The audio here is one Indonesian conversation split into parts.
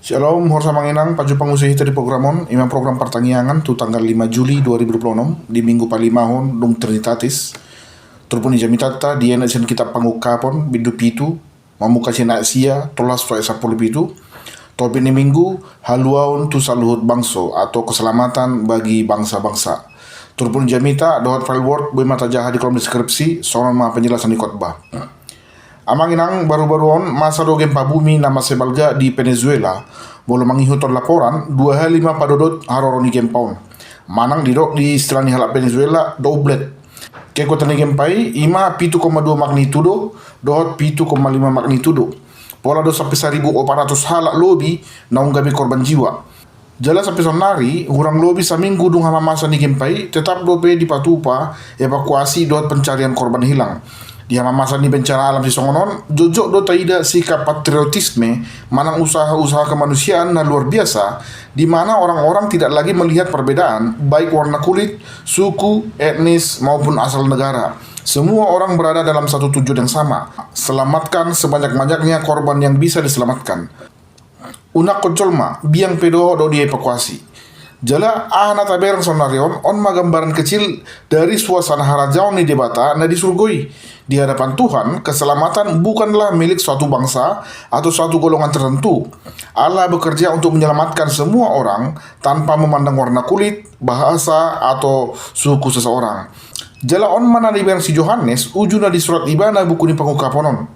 Shalom, horsa manginang, paju pangusaha di programon, imam program pertaniangan tu tanggal 5 Juli 2026 di minggu palimahon dong Trinitatis. Turpun di jamitata di enasen kitab pangukapon bidu pitu, mamuka sina sia tolas fa esa pitu. Topin ni minggu haluaun tu saluhut bangso atau keselamatan bagi bangsa-bangsa. Turpun jamita dohat file word boy mata jaha di kolom deskripsi soal ma penjelasan di khotbah. Amanginang baru-baruan masa dogem pabumi nama sebalga di Venezuela boleh mengikuti laporan 25 padodot haroroni gempaun manang didok di istilahni halap Venezuela doblet kekuatan gempai 5,2 magnitudo dohot 7,5 magnitudo pola do sampai 1.400 halak lobi naung gabi korban jiwa jala sampai sonari hurang lobi saminggu dung hama masa ni gempai tetap dope di patupa evakuasi dohot pencarian korban hilang. Di masa ni bencana alam si songonon jojok do taida sikap patriotisme manang usaha-usaha kemanusiaan na luar biasa di mana orang-orang tidak lagi melihat perbedaan baik warna kulit, suku, etnis maupun asal negara. Semua orang berada dalam satu tujuan yang sama, selamatkan sebanyak-banyaknya korban yang bisa diselamatkan. Unak kocolma biang pedo do dievakuasi. Jala ahana taberang sonarion on gambaran kecil dari suasana harajaon ni debata na disurgoi. Di hadapan Tuhan, keselamatan bukanlah milik suatu bangsa atau suatu golongan tertentu. Allah bekerja untuk menyelamatkan semua orang tanpa memandang warna kulit, bahasa, atau suku seseorang. Jala on mana di versi Yohanes, ujuna di surat ibana buku ni pangukaponon.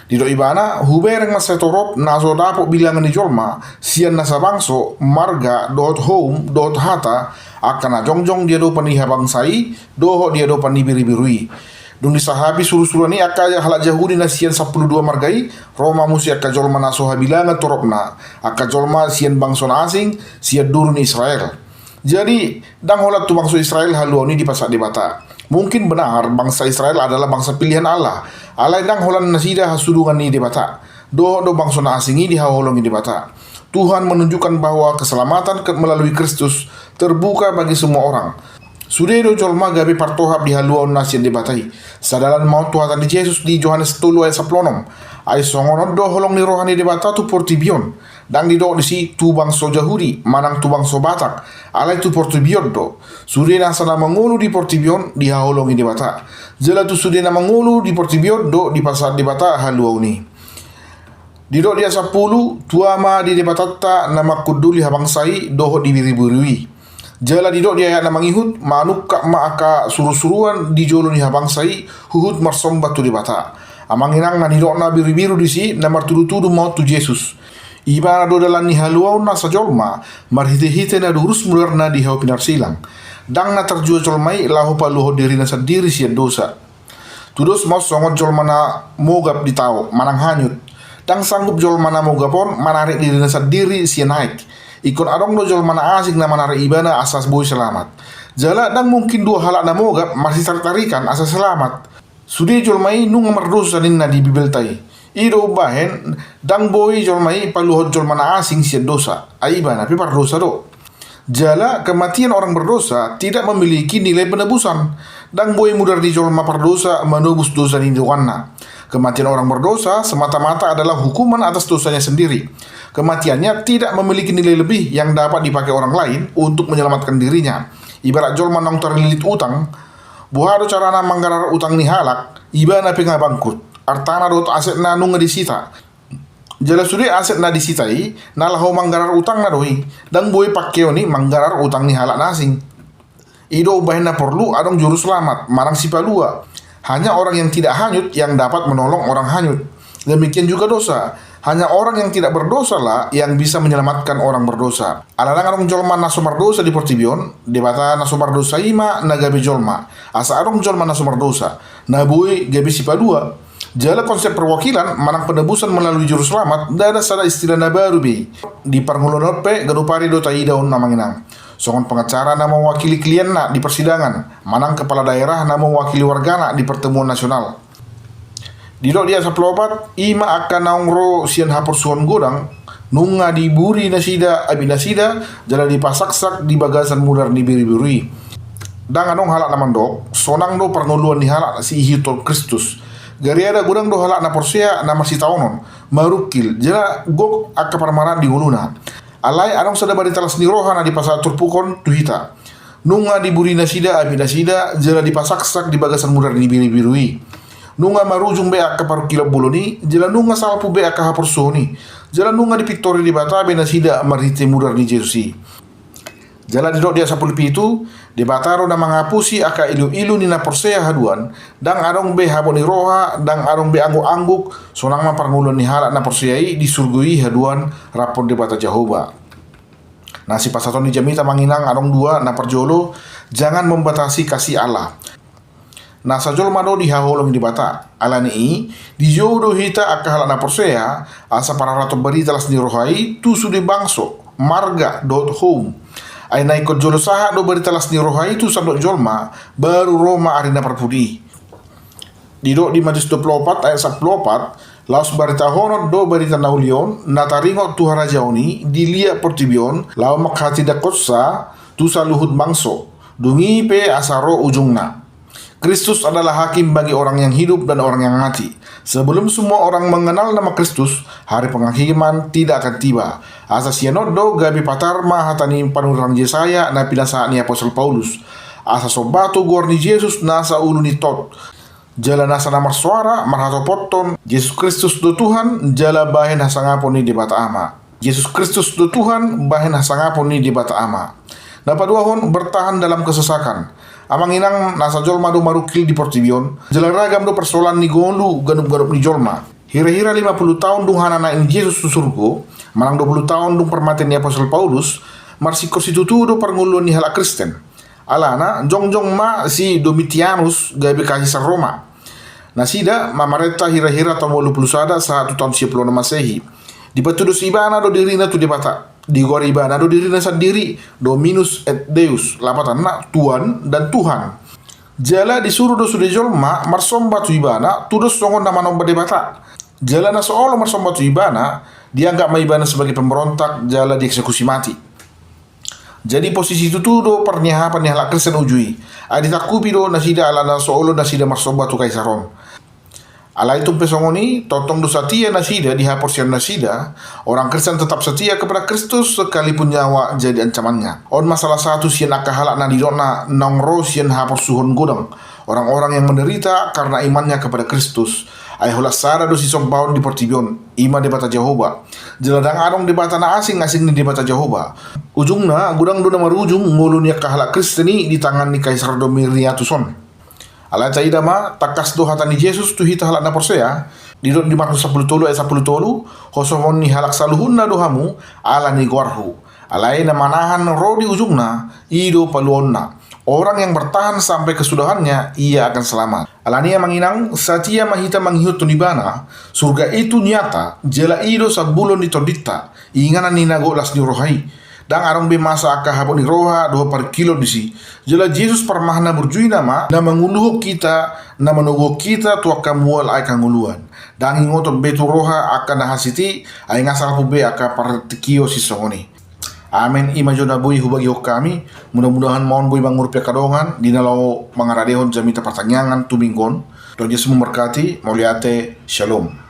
Di do ibana hubereng masetorop naso dapo bilangan di jolma sian nasa bangso marga dot home dot hata akan jongjong dia do paniha bangsai doho dia do panibiri-birui dung disahabi suru-surani akaya halak jahudi nasian 12 margai Roma musi akka jolma naso habilangan toropna akka jolma sian bangso asing sian durun Israel. Jadi dang holat tu bangso Israel haluani di pasak debata. Mungkin benar bangsa Israel adalah bangsa pilihan Allah. Allah dang holan nasida hasudungan ni debata. Do bangsa asingi di haholongi debata. Tuhan menunjukkan bahwa keselamatan melalui Kristus terbuka bagi semua orang. Sudedo jolma gabi partohap di haluan nasian debatai. Sadalan mau Tuhan di Yesus di Yohanes 10 ayat 10. Ay songonon do holong ni rohani debata tu portibion. Dan di do disi tu bangso Jahudi manang tu bangso Batak. Alai tu portibion do. Sudena sana mengulu di portibion di haholongi debata. Jela tu sudena mengulu di portibion do di pasar debata haluauni. Di do dia 10 tuama di debatata nama kuduli habangsai doho di biri-biri. Jala didok dia ayat namang ihud manuk kak maaka suru-suruan di jolo ni habangsai huhud marsom batu di bata. Amanginang na didok na biru-biru di si namar tudu-tudu mau tu Yesus. Ibana do dalan ni haluau na sa jolma marhite-hite na durus mular na di hau pinar silang. Dang na terjua jolmai lahu paluho diri na sa diri sian dosa. Tudos mau songot jolma na mogap di tau manang hanyut. Dang sanggup jolma na mogapon manarik diri na sa diri sian naik. Ikon adong do jol mana asing na manara ibana asas boy selamat. Jala dan mungkin dua halak na mogap masih tertarikan asas selamat. Sudi jol mai nung merdosa ninna di bibel tai. Ido bahen dang boy jol mai paluhot jol mana asing sia dosa. Aibana pi dosa do. Jala kematian orang berdosa tidak memiliki nilai penebusan. Dang boy mudar di jol ma pardosa menebus dosa ni doanna. Kematian orang berdosa semata-mata adalah hukuman atas dosanya sendiri. Kematiannya tidak memiliki nilai lebih yang dapat dipakai orang lain untuk menyelamatkan dirinya. Ibarat jol manong terlilit utang, buhado carana manggarar utang ni halak, ibana penga bangkrut. Artana dot aset na nunga disita. Jala sudi aset na disitai, nalaho manggarar utang na doi, dan boy pakkeo ni manggarar utang ni halak nasing. Ido ubahin na perlu adong juru selamat, marang si palua. Hanya orang yang tidak hanyut yang dapat menolong orang hanyut. Demikian juga dosa. Hanya orang yang tidak berdosa lah yang bisa menyelamatkan orang berdosa. Alarang arong jolma naso mardosa di portibion, debata naso mardosa ima na gabi jolma. Asa arong jolma naso mardosa, na bui gabi si padua. Jala konsep perwakilan manang penebusan melalui juru selamat dada sada istilah na baru bi. Di parngolonope gadupari do taidaon namanginang. Songon pengacara na mewakili klien na di persidangan, manang kepala daerah na mewakili wargana di pertemuan nasional. Didok dia saplobat ima akan naungro sian hapor suon godang nunga di buri nasida abi nasida jala di pasaksak di bagasan mudar di biri-biri. Dan anong halak naman dok sonang do parnoluan ni halak si ihitol Kristus. Gari ada gudang do halak na porsea na masih taunon marukil jela gok akka parmaran di uluna. Alai arong sada bari talas ni rohana di pasar turpukon tuhita. Nunga di burina sida abina sida jela di pasaksak di bagasan mudar ni biru-birui. Nunga marujung be akka parukila buloni jela nunga salpu be akka haporsoni. Jela nunga di pitori di bata bena sida marite mudar ni Jesusi. Jala di dia sapul pitu di bataro na mangapusi aka ilu-ilu ni na porsea haduan dang arong be haboni roha dang arong be angguk-angguk sonang ma parngulon ni halak na porseai di surgui haduan rapor di bata Jehovah. Nasi pasaton ni jamita manginang arong dua na parjolo jangan membatasi kasih Allah. Na sajol mado di haholong di bata alani di jodoh hita aka halak na porsea asa para rato bari talas ni rohai tu sude bangso marga.home. Ay naikot jolo saha do bari talas ni rohai tu sandok jolma baru Roma arina parpudi. Didok di Matius 24 ayat 14 laos barita honot do barita naulion nataringo tu harajaoni dilia portibion lao makhati dakotsa tu saluhut bangso dungi pe asaro ujungna. Kristus adalah hakim bagi orang yang hidup dan orang yang mati. Sebelum semua orang mengenal nama Kristus, hari penghakiman tidak akan tiba. Asa sianodo gabi patarma hatani panurang Yesaya na pinasaan ni Apostol Paulus. Asa sobato gor ni Jesus nasa ulu ni tot. Jala nasa namar suara marhato potton. Yesus Kristus do Tuhan jala bahen hasangapon ni di bata ama. Yesus Kristus do Tuhan bahen hasangapon ni di bata ama. Napaduahon bertahan dalam kesesakan. Amang inang nasa jolma do marukil di portibion. Jala ragam do persoalan ni gondu ganup-ganup ni jolma. Hira-hira 50 tahun dung hanana in Yesus susurgo, manang 20 tahun dung permaten ni Apostol Paulus, marsi konstitutu do parngulun ni halak Kristen. Alana jongjong ma si Domitianus gabi kaisar Roma. Nasida mamareta hira-hira tahun 81 saat tahun 10 Masehi. Di patudus ibana do dirina tu dibata. Di gor ibana do dirina sendiri Dominus et Deus lapatan na Tuhan dan Tuhan. Jala disuruh do sude jolma marsomba tu ibana tudos songon nama nomba debata. Jala na soolo marsomba tu ibana dianggap maibana sebagai pemberontak jala dieksekusi mati. Jadi posisi itu do pernyahapan halak Kristen ujui. Adi takupi do nasida ala na soolo nasida marsomba tu kaisaron. Ala itu pesongoni totong do setia nasida di haporsian nasida orang Kristen tetap setia kepada Kristus sekalipun nyawa jadi ancamannya. On masalah satu sian akahalak na didona nongro sian hapor suhon godang orang-orang yang menderita karena imannya kepada Kristus. Ayhola sara do si sombaon di portibion ima di bata Jehovah. Jeladang arong di bata na asing-asing ni di bata Jehovah. Ujungna gudang do na marujung ngulunya kahalak Kristeni di tangan ni Kaisar Domiriatuson. Ala taida ma takas do hatani Yesus tu hita halak na porsea didot di Markus 10 ayat 10 hosomon ni halak saluhunna dohamu ala ni gorhu alai na manahan ro di ujungna ido paluonna orang yang bertahan sampai kesudahannya ia akan selamat. Alania manginang satia mahita manghihut tunibana surga itu nyata jela ido sabulon di todita ingana ni nago las di rohai. Dan arong be masa aka haboni roha 2 par kilo disi. Jela Jesus parmahna berjui nama na manguluhuk kita na manuguk kita tu akan mual ay kanguluan. Dan ingoto betu roha akan nahasiti ay ngasal pube aka partikio si songoni. Amen imajo na bui hubagi hok kami. Mudah-mudahan mohon bui mangurupya kadongan dinalau mangaradehon jamita pertanyaan tumingkon. Tuhan Yesus memberkati. Mauliate. Shalom.